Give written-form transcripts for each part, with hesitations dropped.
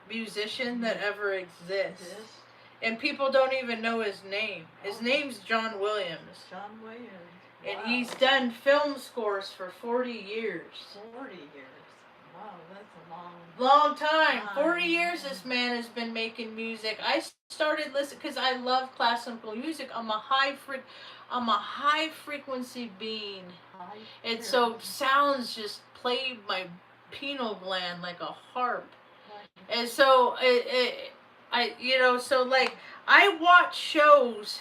musician that ever exists. And people don't even know his name. His name's John Williams. John Williams. Wow. And he's done film scores for 40 years. 40 years. Wow, that's a long time. 40 years this man has been making music. I started listening because I love classical music. I'm a high frequency being. And so sounds just played my pineal gland like a harp. And so so like I watch shows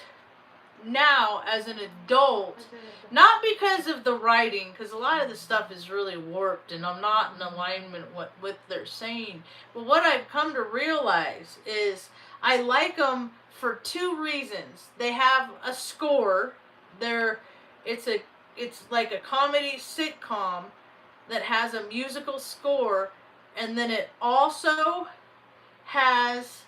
now as an adult, not because of the writing, because a lot of the stuff is really warped and I'm not in alignment with what they're saying. But what I've come to realize is I like them for two reasons. They have a score. It's like a comedy sitcom that has a musical score, and then it also has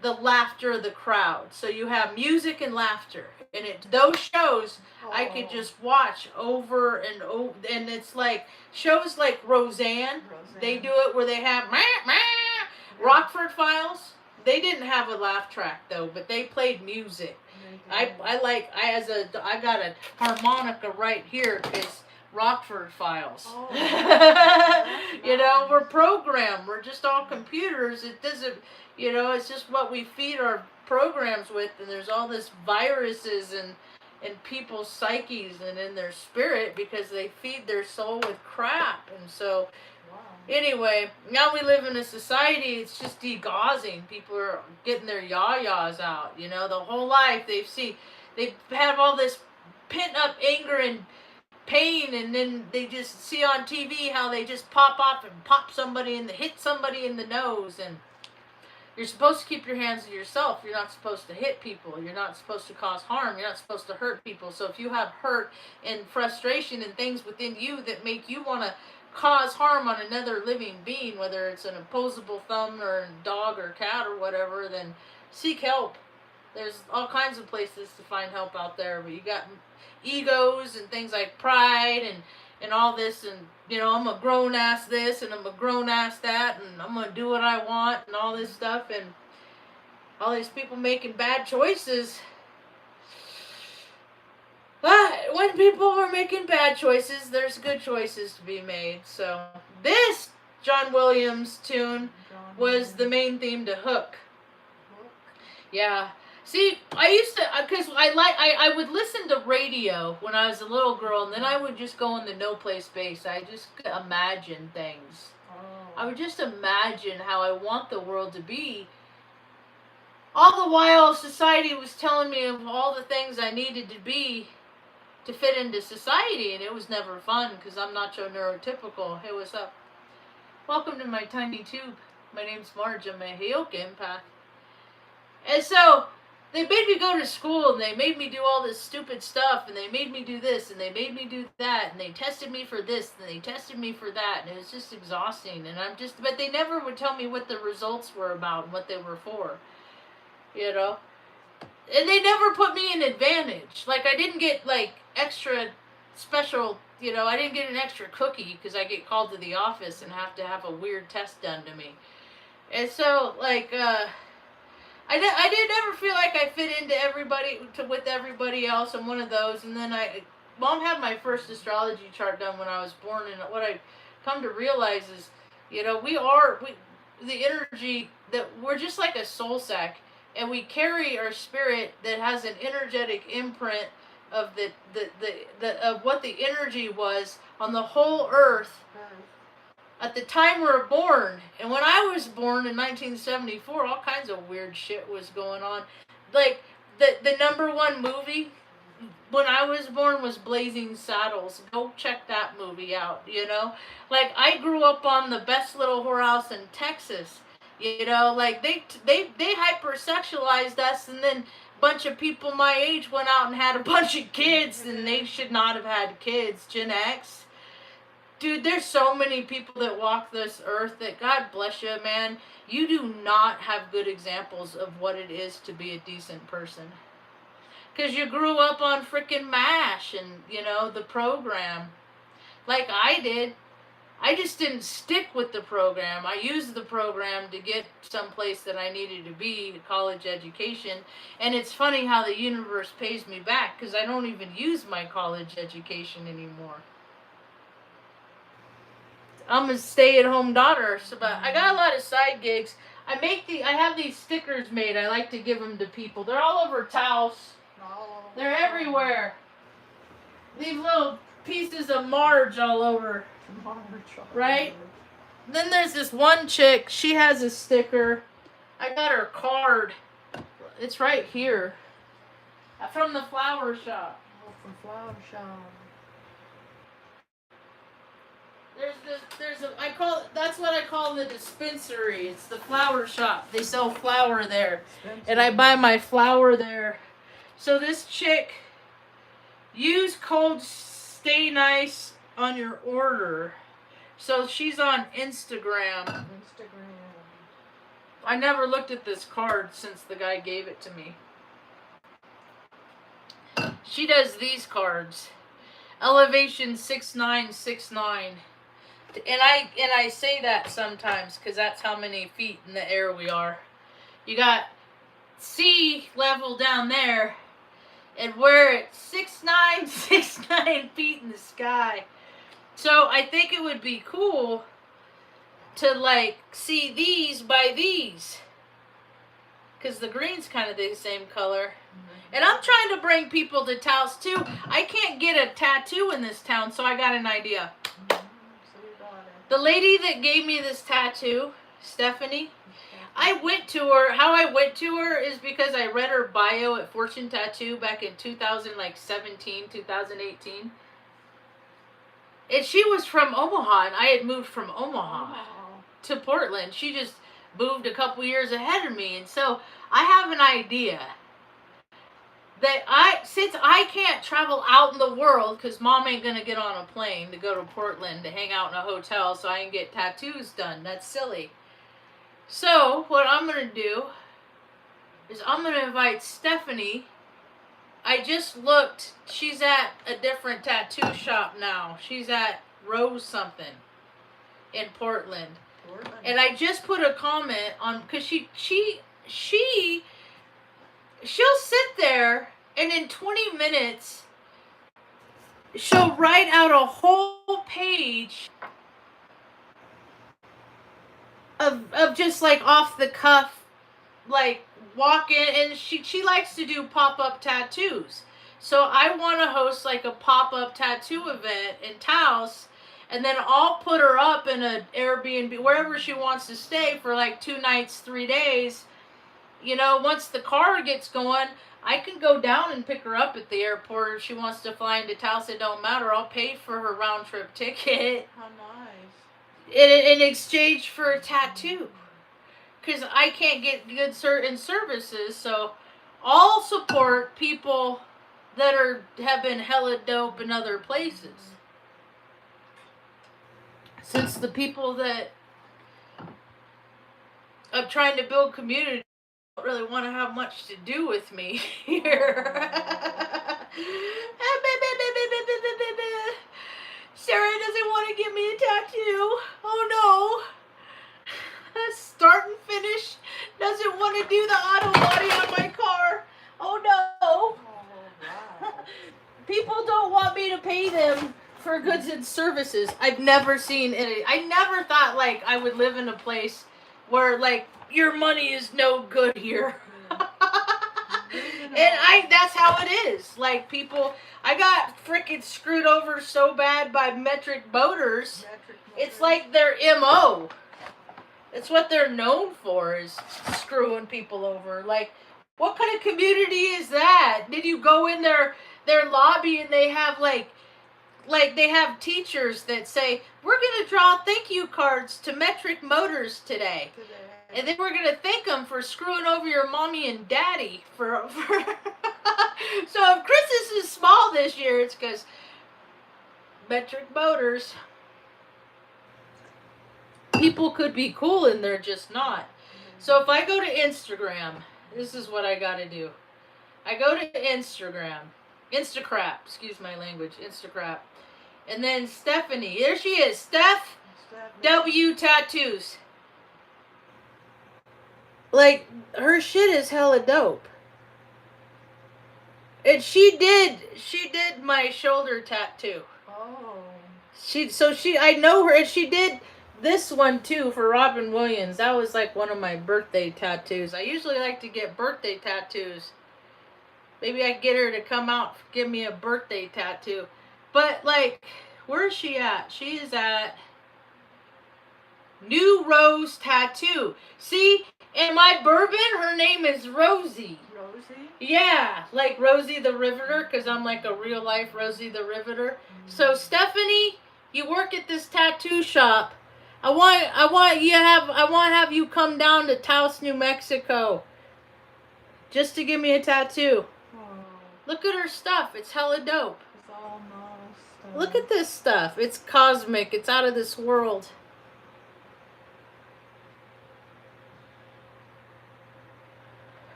the laughter of the crowd. So you have music and laughter. And those shows I could just watch over and over. And it's like shows like Roseanne. They do it where they have Rockford Files. They didn't have a laugh track though, but they played music. I got a harmonica right here because Rockford Files. We're programmed. We're just all computers. It doesn't, it's just what we feed our programs with, and there's all this viruses in people's psyches and in their spirit because they feed their soul with crap. And so anyway, now we live in a society, it's just degaussing. People are getting their yah-yahs out, the whole life they have all this pent up anger and pain, and then they just see on TV how they just pop off and hit somebody in the nose. And you're supposed to keep your hands to yourself. You're not supposed to hit people. You're not supposed to cause harm. You're not supposed to hurt people. So if you have hurt and frustration and things within you that make you want to cause harm on another living being, whether it's an opposable thumb or a dog or cat or whatever, then seek help. There's all kinds of places to find help out there, but you got egos and things like pride and all this, and I'm a grown ass this and I'm a grown ass that, and I'm gonna do what I want and all this stuff, and all these people making bad choices. But when people are making bad choices, there's good choices to be made. So this John Williams tune was the main theme to Hook. Yeah. See, I used to, because I would listen to radio when I was a little girl, and then I would just go in the no play space. I just imagine things. I would just imagine how I want the world to be. All the while, society was telling me of all the things I needed to be to fit into society, and it was never fun because I'm not so neurotypical. Hey, what's up? Welcome to my tiny tube. My name's Marge. I'm a Heyoka empath. And so they made me go to school, and they made me do all this stupid stuff, and they made me do this, and they made me do that, and they tested me for this, and they tested me for that, and it was just exhausting. And but they never would tell me what the results were about and what they were for, And they never put me in advantage. Like, I didn't get, extra special, I didn't get an extra cookie because I get called to the office and have to have a weird test done to me. And so, I didn't ever feel like I fit into with everybody else. I'm one of those. And then Mom had my first astrology chart done when I was born, and what I come to realize is, the energy, that we're just like a soul sack, and we carry our spirit that has an energetic imprint of of what the energy was on the whole earth at the time we were born. And when I was born in 1974, all kinds of weird shit was going on. Like, the number one movie when I was born was Blazing Saddles. Go check that movie out, I grew up on the best little whorehouse in Texas. They hypersexualized us, and then a bunch of people my age went out and had a bunch of kids, and they should not have had kids. Gen X. Dude, there's so many people that walk this earth that, God bless you, man. You do not have good examples of what it is to be a decent person. Because you grew up on freaking MASH and, the program. Like I did. I just didn't stick with the program. I used the program to get someplace that I needed to be, college education. And it's funny how the universe pays me back because I don't even use my college education anymore. I'm a stay-at-home daughter, so, but I got a lot of side gigs. I have these stickers made. I like to give them to people. They're all over Taos. They're everywhere. These little pieces of Marge all over. Right? Then there's this one chick. She has a sticker. I got her card. It's right here. From the flower shop. Oh, from flower shop. That's what I call the dispensary. It's the flower shop. They sell flower there. And I buy my flower there. So this chick, use code Stay Nice on your order. So she's on Instagram. I never looked at this card since the guy gave it to me. She does these cards. Elevation 6969. And I say that sometimes because that's how many feet in the air we are. You got sea level down there, and we're at 6969 feet in the sky. So I think it would be cool to like see these by these, because the green's kind of the same color. And I'm trying to bring people to Taos too. I can't get a tattoo in this town, so I got an idea. The lady that gave me this tattoo, Stephanie, I went to her. How I went to her is because I read her bio at Fortune Tattoo back in 2017, 2018. And she was from Omaha, and I had moved from Omaha to Portland. She just moved a couple years ahead of me. And so I have an idea that since I can't travel out in the world because Mom ain't going to get on a plane to go to Portland to hang out in a hotel so I can get tattoos done. That's silly. So what I'm going to do is I'm going to invite Stephanie. I just looked. She's at a different tattoo shop now. She's at Rose something in Portland. And I just put a comment on, because she'll sit there and in 20 minutes she'll write out a whole page of just like off the cuff, like walk in, and she likes to do pop-up tattoos. So I want to host like a pop-up tattoo event in Taos, and then I'll put her up in an Airbnb wherever she wants to stay for like 2 nights, 3 days. You know, once the car gets going, I can go down and pick her up at the airport. If she wants to fly into Taos, it don't matter. I'll pay for her round trip ticket. How nice. In exchange for a tattoo. Because I can't get good certain services, so I'll support people that have been hella dope in other places. Since the people that I'm trying to build community don't really want to have much to do with me here. Sarah doesn't want to give me a tattoo. Oh no. Start and finish doesn't want to do the auto body on my car. Oh no. People don't want me to pay them for goods and services. I've never seen any. I never thought like I would live in a place where like your money is no good here. And that's how it is. Like people, I got freaking screwed over so bad by metric motors. It's like their MO. It's what they're known for, is screwing people over. Like, what kind of community is that? Did you go in their lobby and they have like they have teachers that say, we're going to draw thank you cards to Metric Motors today. And then we're going to thank them for screwing over your mommy and daddy. So if Christmas is small this year, it's because Metric Motors. People could be cool and they're just not. So if I go to Instagram, this is what I got to do. I go to Instagram. Instacrap, excuse my language, Instacrap. And then Stephanie, there she is. Steph, W tattoos. Like, her shit is hella dope. And she did my shoulder tattoo. Oh. I know her, and she did this one too for Robin Williams. That was like one of my birthday tattoos. I usually like to get birthday tattoos. Maybe I get her to come out, give me a birthday tattoo. But like, where is she at? She is at New Rose Tattoo. See, in my bourbon, her name is Rosie. Rosie? Yeah, like Rosie the Riveter, because I'm like a real life Rosie the Riveter. So Stephanie, you work at this tattoo shop. I want to have you come down to Taos, New Mexico, just to give me a tattoo. Oh. Look at her stuff. It's hella dope. It's all nice stuff. Look at this stuff. It's cosmic. It's out of this world.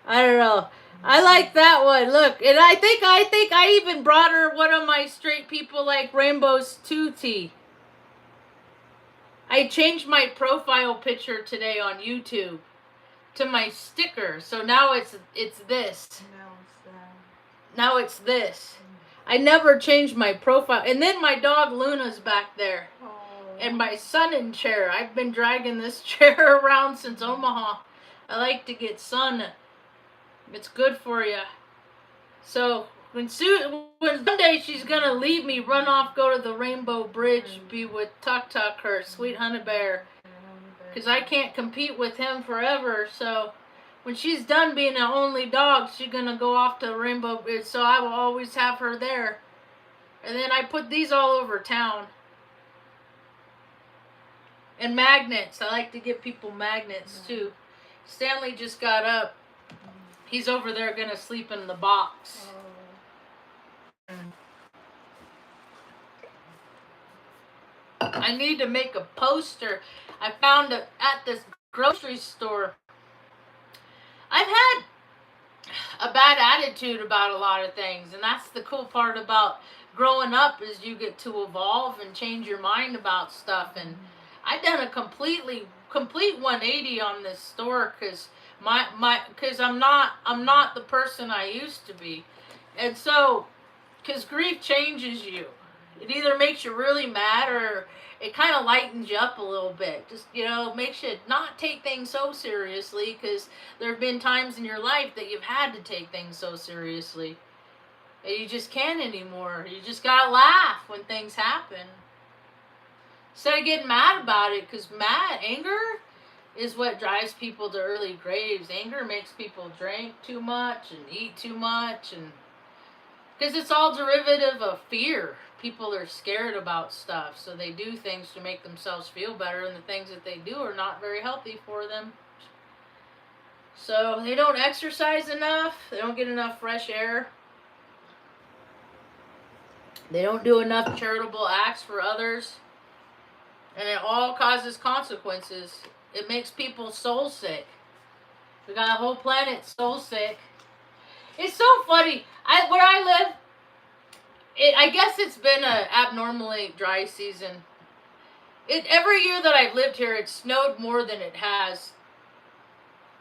I don't know. I like that one. Look, and I think I even brought her one of my straight people like Rainbow's Tutti. I changed my profile picture today on YouTube to my sticker, so now it's this. Now it's this. I never changed my profile, and then my dog Luna's back there, and my sunning chair. I've been dragging this chair around since Omaha. I like to get sun. It's good for you. So when Sunday she's gonna leave me, run off, go to the Rainbow Bridge, be with Tuck, her sweet honey bear, because I can't compete with him forever. So when she's done being an only dog, she's gonna go off to Rainbow Bridge. So I will always have her there. And then I put these all over town. And magnets. I like to give people magnets too. Stanley just got up. He's over there gonna sleep in the box. I need to make a poster. I found it at this grocery store. I've had a bad attitude about a lot of things, and that's the cool part about growing up is you get to evolve and change your mind about stuff. And I've done a complete 180 on this store because because I'm not the person I used to be. And so, because grief changes you. It either makes you really mad or it kind of lightens you up a little bit. Just, makes you not take things so seriously, because there have been times in your life that you've had to take things so seriously. And you just can't anymore. You just gotta laugh when things happen. Instead of getting mad about it, because anger is what drives people to early graves. Anger makes people drink too much and eat too much, and because it's all derivative of fear. People are scared about stuff, so they do things to make themselves feel better, and the things that they do are not very healthy for them. So they don't exercise enough, they don't get enough fresh air, they don't do enough charitable acts for others, and it all causes consequences. It makes people soul sick. We got a whole planet soul sick. It's so funny. Where I live, I guess it's been an abnormally dry season. Every year that I've lived here, it snowed more than it has.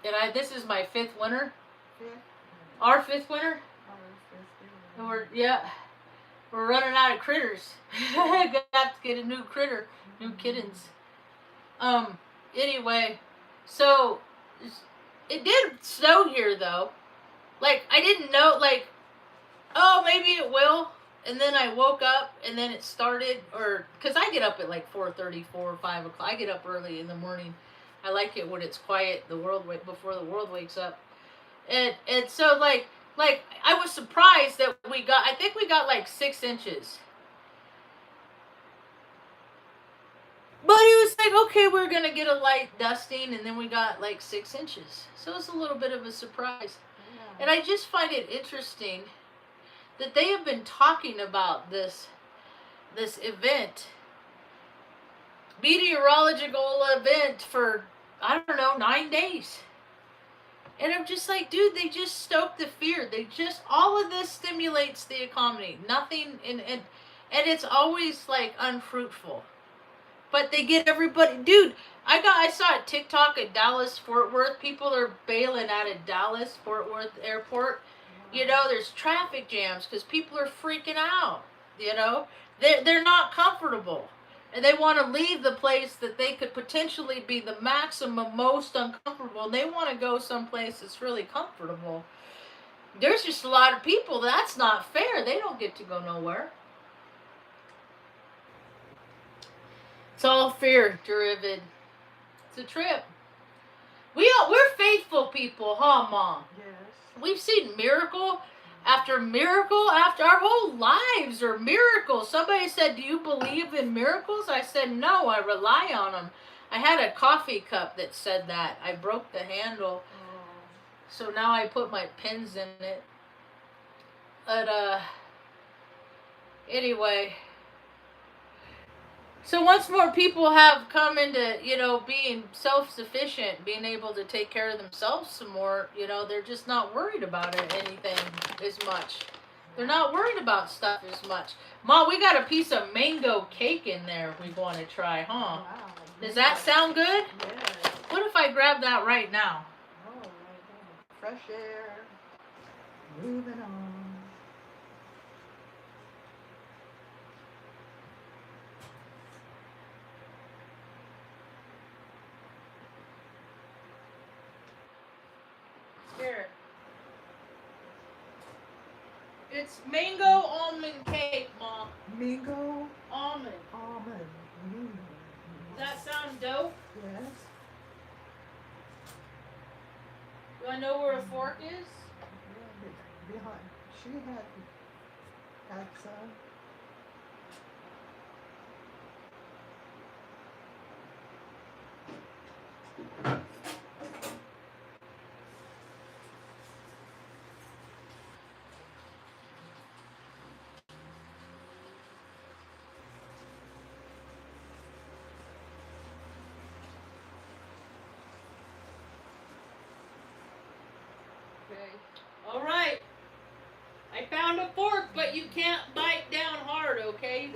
And this is my 5th winter. Our 5th winter. And we're running out of critters. Got to get a new critter, new kittens. Anyway, so it did snow here though. Like, I didn't know, like, oh, maybe it will. And then I woke up and then it started, because I get up at like 4:30, 5 o'clock. I get up early in the morning. I like it when it's quiet, before the world wakes up. And so like I was surprised that I think we got like 6 inches. But it was like, okay, we're going to get a light dusting, and then we got like 6 inches. So it was a little bit of a surprise. Yeah. And I just find it interesting that they have been talking about this event, meteorological event, for, I don't know, 9 days. And I'm just like, dude, they just stoke the fear. All of this stimulates the economy. Nothing, and and it's always like unfruitful. But they get everybody, dude. I saw a TikTok at Dallas Fort Worth. People are bailing out of Dallas Fort Worth Airport. You know, there's traffic jams because people are freaking out. You know, they're not comfortable, and they want to leave the place that they could potentially be the maximum most uncomfortable. And they want to go someplace that's really comfortable. There's just a lot of people. That's not fair. They don't get to go nowhere. It's all fear driven. It's a trip. We're faithful people, huh, Mom? Yes. We've seen miracle after miracle after our whole lives are miracles. Somebody said, "Do you believe in miracles?" I said, "No, I rely on them." I had a coffee cup that said that. I broke the handle, so now I put my pins in it. But anyway. So once more people have come into, you know, being self-sufficient, being able to take care of themselves some more, you know, they're just not worried about anything as much. They're not worried about stuff as much. Mom, we got a piece of mango cake in there we want to try, huh? Wow. Does that sound good? Yes. What if I grab that right now? Oh, right there. Fresh air. Moving on. Here. It's mango almond cake, Mom. Mango Almond. almond. Does that sound dope? Yes. Do I know where a fork is? Yeah, behind. She had some. Okay. All right. I found a fork, but you can't bite down hard, okay?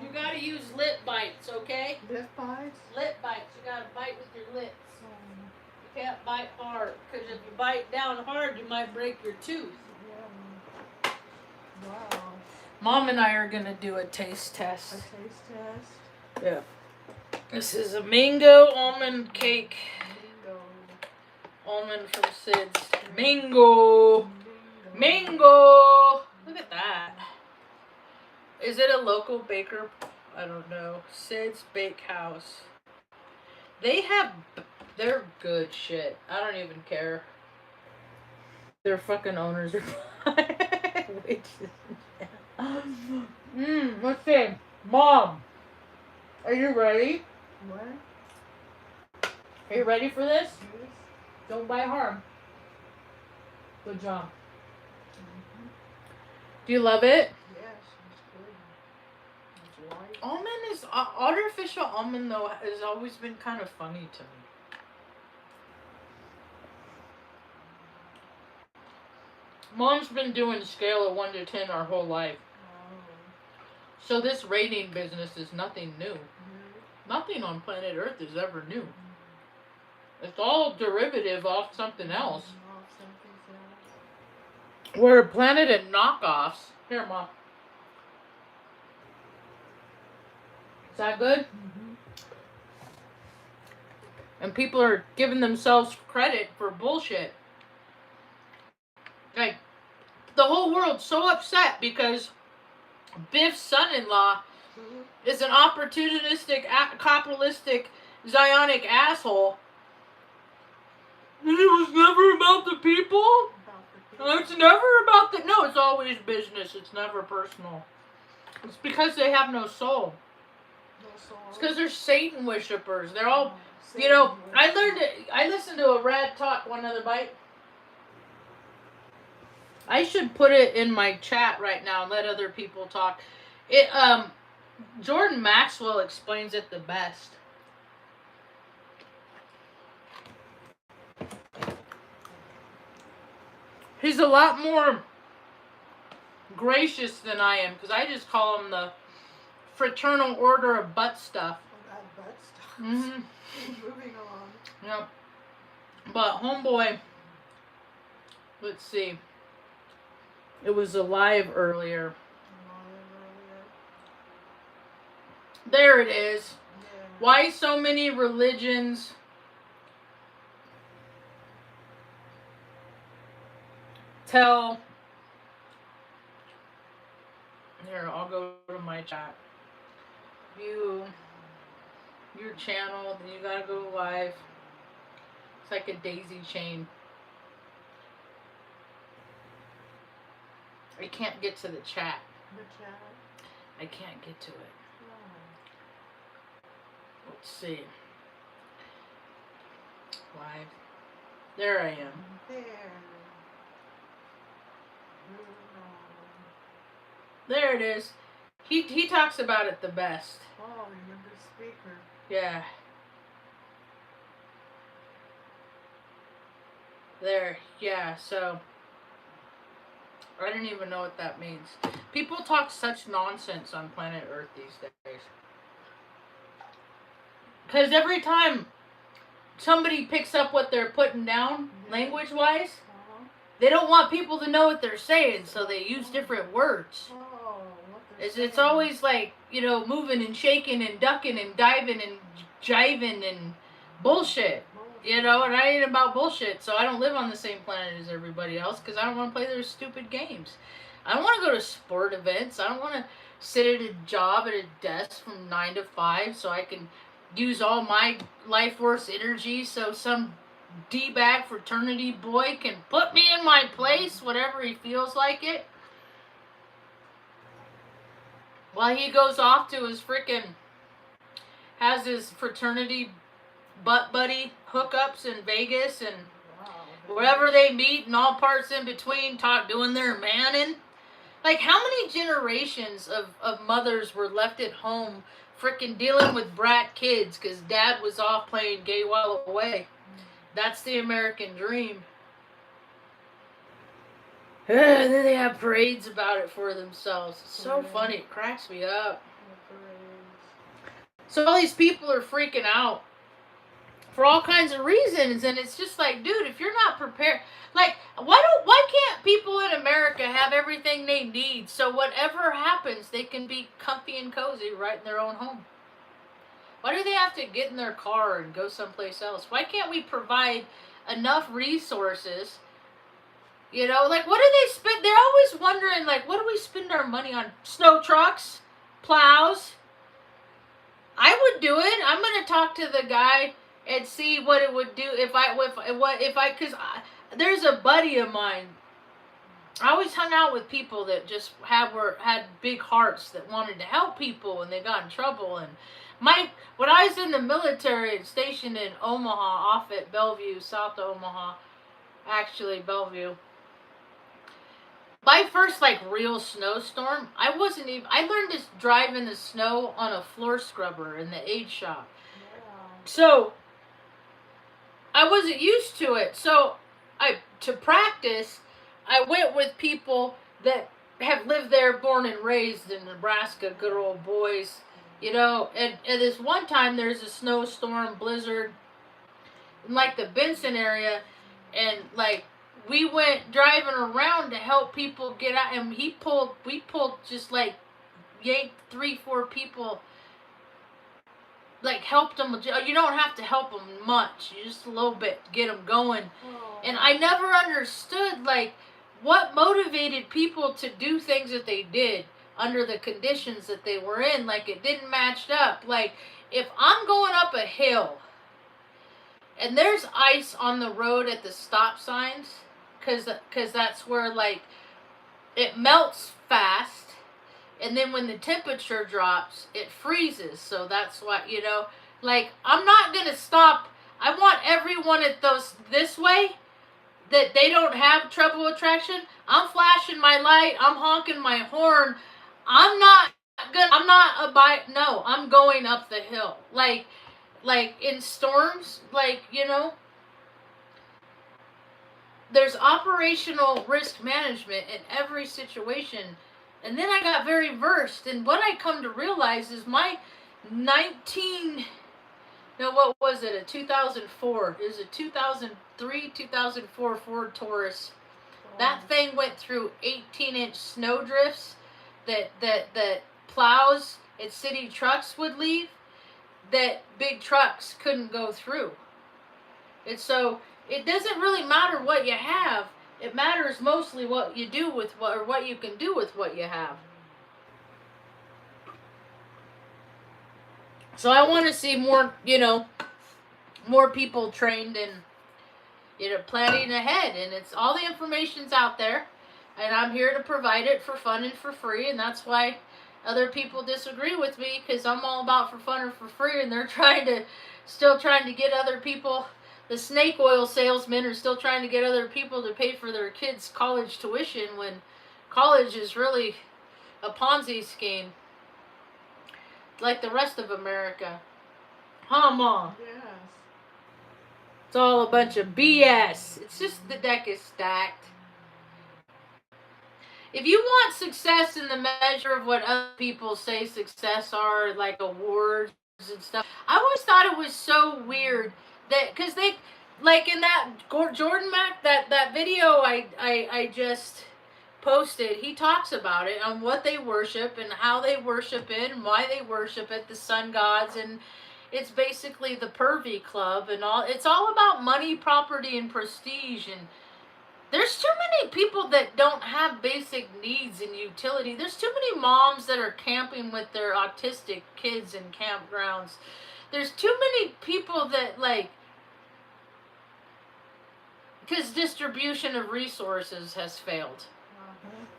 You gotta use lip bites, okay? Lip bites. Lip bites. You gotta bite with your lips. Um, You can't bite hard, because if you bite down hard, you might break your tooth. yeah. Wow. Mom and I are gonna do a taste A test. taste test. Yeah. This is a mango almond cake. Mango. Almond from Sid's. Mango. Mango. Look at that. Is it a local baker? I don't know. Sid's Bakehouse. They're good shit. I don't even care. Their fucking owners are witches. Let's see. Mom, are you ready? What? Are you ready for this? Yes. Don't bite hard. Good job. Mm-hmm. Do you love it? Yes, it's good. It's light. Almond is artificial almond though has always been kind of funny to me. Mom's been doing scale of 1 to 10 our whole life. Oh. So this rating business is nothing new. Mm-hmm. Nothing on planet Earth is ever new. It's all derivative off something else. Off something else. We're a planet of knockoffs. Here, Mom. Is that good? Mm-hmm. And people are giving themselves credit for bullshit. Like, the whole world's so upset because Biff's son-in-law is an opportunistic, capitalistic, Zionic asshole. And it was never about the people? It's never about the... No, it's always business. It's never personal. It's because they have no soul. No soul. It's because they're Satan worshippers. They're all... Satan You know, worshippers. I listened to a rad talk, one other bite. I should put it in my chat right now and let other people talk. Jordan Maxwell explains it the best. He's a lot more gracious than I am, because I just call him fraternal order of butt stuff. Oh, that butt stuff. Moving along. Yep. But homeboy, let's see. It was alive earlier. There it is. Yeah. Why so many religions tell... Here, I'll go to my chat. View your channel, then you gotta go live. It's like a daisy chain. I can't get to the chat. The chat. I can't get to it. Oh. Let's see. Live. There I am. There. There it is. He talks about it the best. Oh, remember speaker. Yeah. There. Yeah, so I don't even know what that means. People talk such nonsense on planet Earth these days. Because every time somebody picks up what they're putting down, language-wise, they don't want people to know what they're saying, so they use different words. Oh, what they're It's saying. always like, you know, moving and shaking and ducking and diving and jiving and bullshit. You know, and I ain't about bullshit, so I don't live on the same planet as everybody else because I don't want to play their stupid games. I don't want to go to sport events. I don't want to sit at a job at a desk from 9 to 5 so I can use all my life force energy so some D-bag fraternity boy can put me in my place whenever he feels like it. While he goes off to his has his fraternity butt buddy hookups in Vegas and wherever they meet and all parts in between, doing their manning. Like, how many generations of mothers were left at home dealing with brat kids because dad was off playing gay while away? That's the American dream. And then they have parades about it for themselves. It's so funny. It cracks me up. So all these people are freaking out for all kinds of reasons, and it's just like, dude, if you're not prepared, like, why can't people in America have everything they need so whatever happens, they can be comfy and cozy right in their own home? Why do they have to get in their car and go someplace else? Why can't we provide enough resources? You know, like, what do they spend? They're always wondering, like, what do we spend our money on? Snow trucks? Plows? I would do it. I'm going to talk to the guy and see what it would do because there's a buddy of mine. I always hung out with people that just had big hearts that wanted to help people and they got in trouble. And when I was in the military and stationed in Omaha, off at Bellevue, south of Omaha, actually Bellevue, my first real snowstorm, I learned to drive in the snow on a floor scrubber in the aid shop. Yeah. So I wasn't used to it. So to practice, I went with people that have lived there, born and raised in Nebraska, good old boys, you know. And this one time there's a snowstorm, blizzard, in the Benson area, and we went driving around to help people get out, and we pulled just yanked 3-4 people, helped them. You don't have to help them much, just a little bit to get them going. Oh. And I never understood what motivated people to do things that they did under the conditions that they were in. It didn't match up. If I'm going up a hill and there's ice on the road at the stop signs, because that's where it melts fast, and then when the temperature drops it freezes, so that's why, you know, I'm not gonna stop. I want everyone at this way that they don't have trouble with traction. I'm flashing my light, I'm honking my horn. I'm going up the hill. In storms, you know, there's operational risk management in every situation And then I got very versed. And what I come to realize is my 19... No, what was it? A 2004. It was a 2003, 2004 Ford Taurus. That thing went through 18-inch snow drifts that plows and city trucks would leave, that big trucks couldn't go through. And so it doesn't really matter what you have. It matters mostly what you do with what you can do with what you have. So I want to see more, more people trained in, planning ahead. And it's all the information's out there. And I'm here to provide it for fun and for free. And that's why other people disagree with me, because I'm all about for fun or for free. And they're still trying to get other people. The snake oil salesmen are still trying to get other people to pay for their kids' college tuition, when college is really a Ponzi scheme. Like the rest of America. Huh, Mom? Yes. It's all a bunch of BS. It's just the deck is stacked. If you want success in the measure of what other people say success are, like awards and stuff, I always thought it was so weird that, because they, like in that Jordan Mac, that video I just posted, he talks about it, on what they worship and how they worship it and why they worship it, the sun gods, and it's basically the pervy club and all. It's all about money, property, and prestige. And there's too many people that don't have basic needs and utility. There's too many moms that are camping with their autistic kids in campgrounds. There's too many people that, like, because distribution of resources has failed.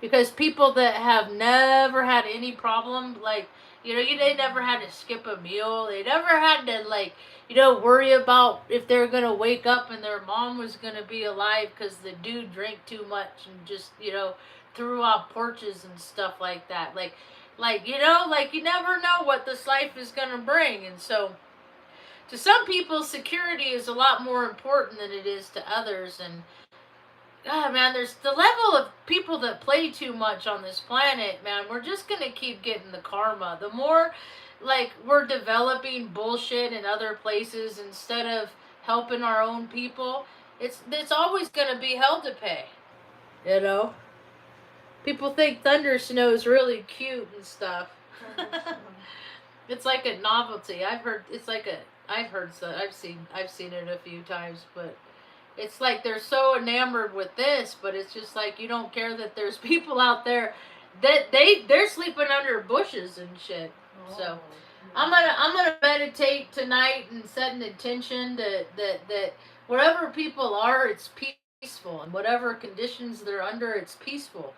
Because people that have never had any problem, like, they never had to skip a meal. They never had to, like, worry about if they're going to wake up and their mom was going to be alive because the dude drank too much and just, threw off porches and stuff like that. Like, you never know what this life is going to bring. And so, to some people, security is a lot more important than it is to others. And God, man, there's the level of people that play too much on this planet, man. We're just going to keep getting the karma. The more, like, we're developing bullshit in other places instead of helping our own people, it's always going to be hell to pay. People think thunder snow is really cute and stuff. It's like a novelty. I've seen it a few times, but it's like they're so enamored with this, but it's just like you don't care that there's people out there that they're sleeping under bushes and shit. So I'm gonna meditate tonight and set an intention that wherever people are, it's peaceful, and whatever conditions they're under, it's peaceful.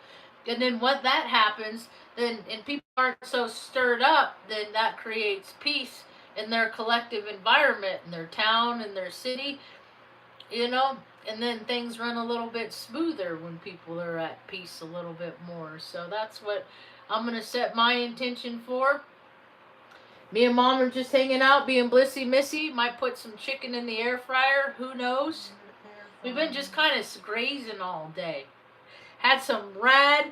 And then when that happens, and people aren't so stirred up, then that creates peace in their collective environment, in their town, in their city. And then things run a little bit smoother when people are at peace a little bit more. So that's what I'm going to set my intention for. Me and Mom are just hanging out, being blissy missy. Might put some chicken in the air fryer. Who knows? We've been just kind of grazing all day. Had some rad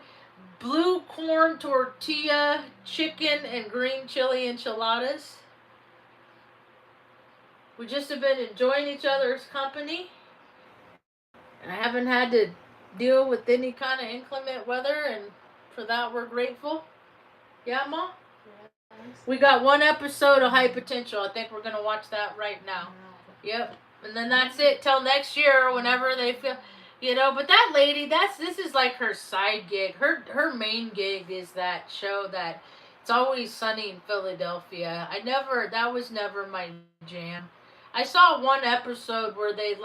blue corn tortilla, chicken, and green chili enchiladas. We just have been enjoying each other's company. And I haven't had to deal with any kind of inclement weather, and for that we're grateful. Yeah, Mom? Yes. We got one episode of High Potential. I think we're going to watch that right now. Yep. And then that's it till next year or whenever they feel, but that lady, this is like her side gig. Her main gig is that show that It's Always Sunny in Philadelphia. That was never my jam. I saw one episode where they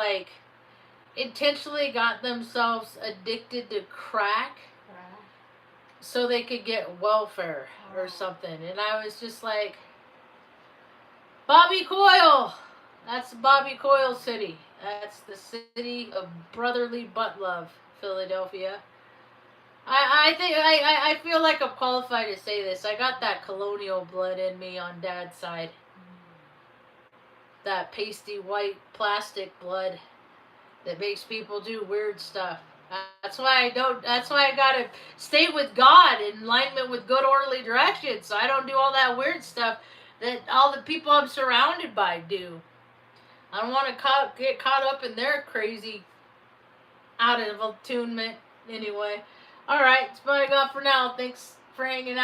intentionally got themselves addicted to crack so they could get welfare or something. And I was just like, Bobby Coyle! That's Bobby Coyle City. That's the city of brotherly butt love, Philadelphia. I feel like I'm qualified to say this. I got that colonial blood in me on Dad's side. That pasty white plastic blood that makes people do weird stuff. That's why I don't. That's why I gotta stay with God in alignment with good orderly direction, so I don't do all that weird stuff that all the people I'm surrounded by do. I don't want to get caught up in their crazy out of attunement anyway. All right, that's what I got for now. Thanks for hanging out.